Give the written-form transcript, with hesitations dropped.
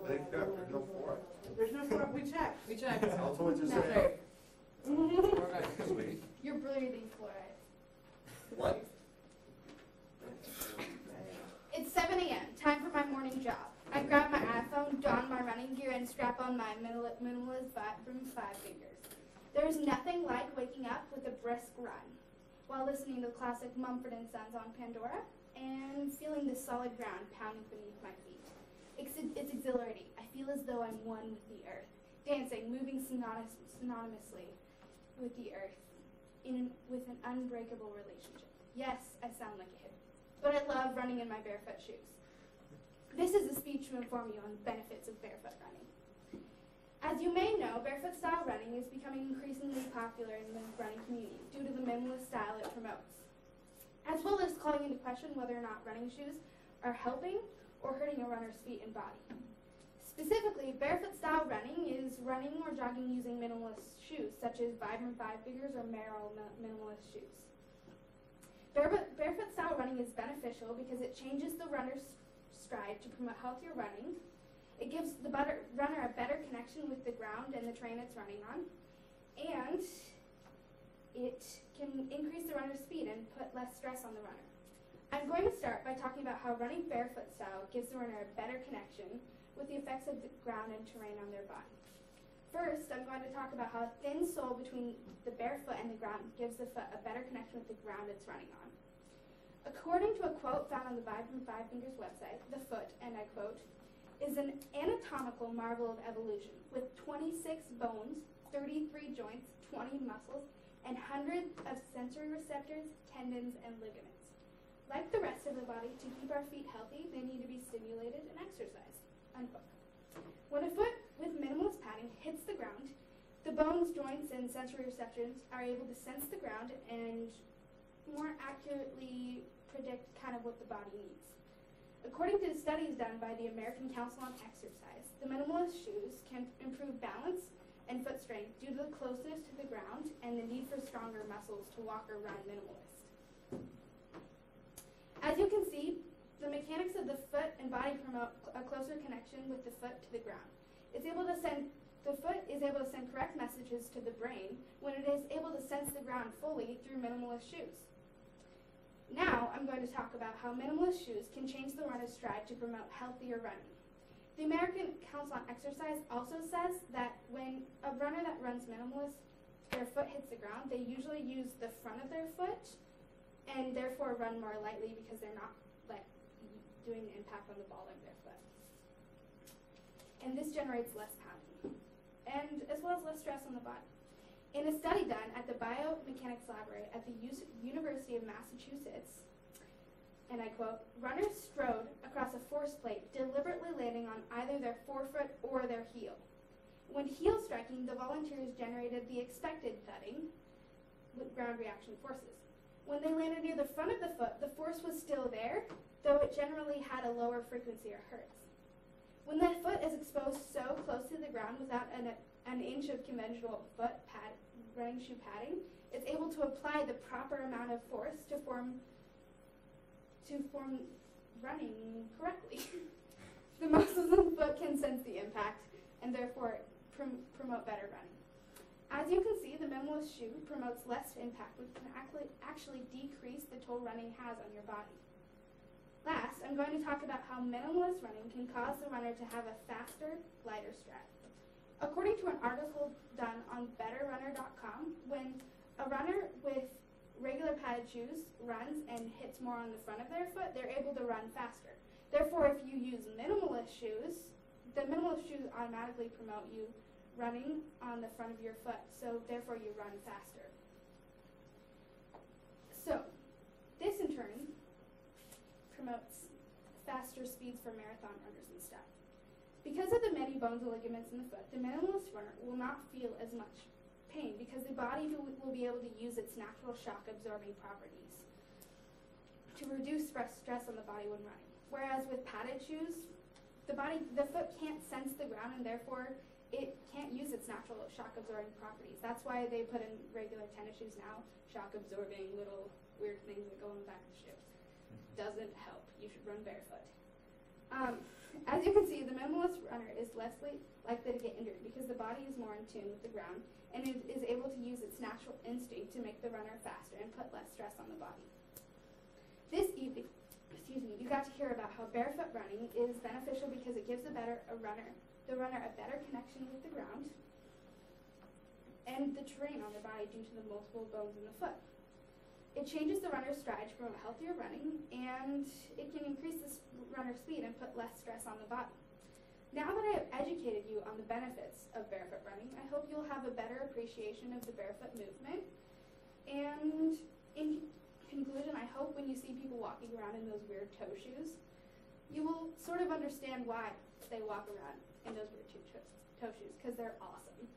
There's no four. There's no four. We checked. We checked. That's what you That's say. right. Okay. Sweet. You're breathing fluoride. What? It's 7 a.m., time for my morning jog. I grab my iPhone, don my running gear, and strap on my minimalist Vibram 5 fingers. There is nothing like waking up with a brisk run while listening to the classic Mumford & Sons on Pandora and feeling the solid ground pounding beneath my feet. It's exhilarating. I feel as though I'm one with the earth, dancing, moving synonymously with the earth with an unbreakable relationship. Yes, I sound like a hippie, but I love running in my barefoot shoes. This is a speech to inform you on the benefits of barefoot running. As you may know, barefoot style running is becoming increasingly popular in the running community due to the minimalist style it promotes, as well as calling into question whether or not running shoes are helping or hurting a runner's feet and body. Specifically, barefoot style running is running or jogging using minimalist shoes, such as Vibram 5 fingers or Merrell minimalist shoes. Barefoot style running is beneficial because it changes the runner's stride to promote healthier running. It gives the runner a better connection with the ground and the terrain it's running on, and it can increase the runner's speed and put less stress on the runner. I'm going to start by talking about how running barefoot style gives the runner a better connection with the effects of the ground and terrain on their body. First, I'm going to talk about how a thin sole between the barefoot and the ground gives the foot a better connection with the ground it's running on. According to a quote found on the Vibram 5 Fingers website, the foot, and I quote, is an anatomical marvel of evolution with 26 bones, 33 joints, 20 muscles, and hundreds of sensory receptors, tendons, and ligaments. Like the rest of the body, to keep our feet healthy, they need to be stimulated and exercised. Unquote. When a foot with minimalist padding hits the ground, the bones, joints, and sensory receptors are able to sense the ground and more accurately predict kind of what the body needs. According to studies done by the American Council on Exercise, the minimalist shoes can improve balance and foot strength due to the closeness to the ground and the need for stronger muscles to walk or run minimalist. As you can see, the mechanics of the foot and body promote a closer connection with the foot to the ground. The foot is able to send correct messages to the brain when it is able to sense the ground fully through minimalist shoes. Now, I'm going to talk about how minimalist shoes can change the runner's stride to promote healthier running. The American Council on Exercise also says that when a runner that runs minimalist, their foot hits the ground, they usually use the front of their foot and therefore run more lightly because they're not doing the impact on the ball of their foot. And this generates less pounding, and as well as less stress on the body. In a study done at the Biomechanics Laboratory at the University of Massachusetts, and I quote, runners strode across a force plate, deliberately landing on either their forefoot or their heel. When heel striking, the volunteers generated the expected thudding with ground reaction forces. When they landed near the front of the foot, the force was still there, though it generally had a lower frequency or hertz. When the foot is exposed so close to the ground without an inch of conventional running shoe padding, it's able to apply the proper amount of force to form running correctly. The muscles of the foot can sense the impact and therefore promote better running. As you can see, the minimalist shoe promotes less impact, which can actually decrease the toll running has on your body. Last, I'm going to talk about how minimalist running can cause the runner to have a faster, lighter stride. According to an article done on betterrunner.com, when a runner with regular padded shoes runs and hits more on the front of their foot, they're able to run faster. Therefore, if you use minimalist shoes, the minimalist shoes automatically promote you running on the front of your foot, so therefore you run faster. So, this in turn promotes faster speeds for marathon runners and stuff. Because of the many bones and ligaments in the foot, the minimalist runner will not feel as much pain because the body will be able to use its natural shock-absorbing properties to reduce stress on the body when running. Whereas with padded shoes, the foot can't sense the ground and therefore it can't use its natural shock-absorbing properties. That's why they put in regular tennis shoes now, shock-absorbing little weird things that go in the back of the shoe. Doesn't help. You should run barefoot. As you can see, the minimalist runner is less likely to get injured because the body is more in tune with the ground and it is able to use its natural instinct to make the runner faster and put less stress on the body. This evening, you got to hear about how barefoot running is beneficial because it gives the runner a better connection with the ground and the terrain on the body due to the multiple bones in the foot. It changes the runner's stride to promote healthier running, and it can increase the runner's speed and put less stress on the body. Now that I have educated you on the benefits of barefoot running, I hope you'll have a better appreciation of the barefoot movement. And in conclusion, I hope when you see people walking around in those weird toe shoes, you will sort of understand why they walk around in those weird toe shoes, because they're awesome.